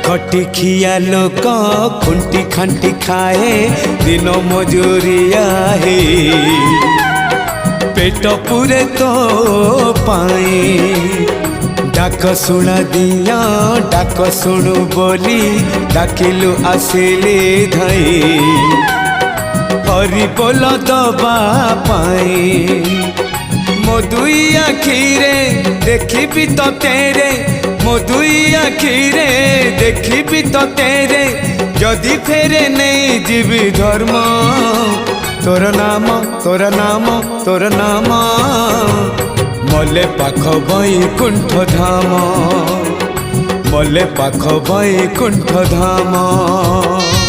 खटी खिया लोक खुंटी खांटी खाए दिन मजूरिया है पेट पूरे तो पाए डाक शुणा दिया डाक शुणु बोली डाकिलु आसिले धाई हरि बोल दबा पाए मो दुई आखिरे देखी तो तेरे मो दुई आखिरे देखी तो तेरे जदि फेरे नहीं जीवी धर्म तोर नाम तोर नाम तोर नाम मले पाख बैकुंठ धाम मले पाख बैकुंठ धाम।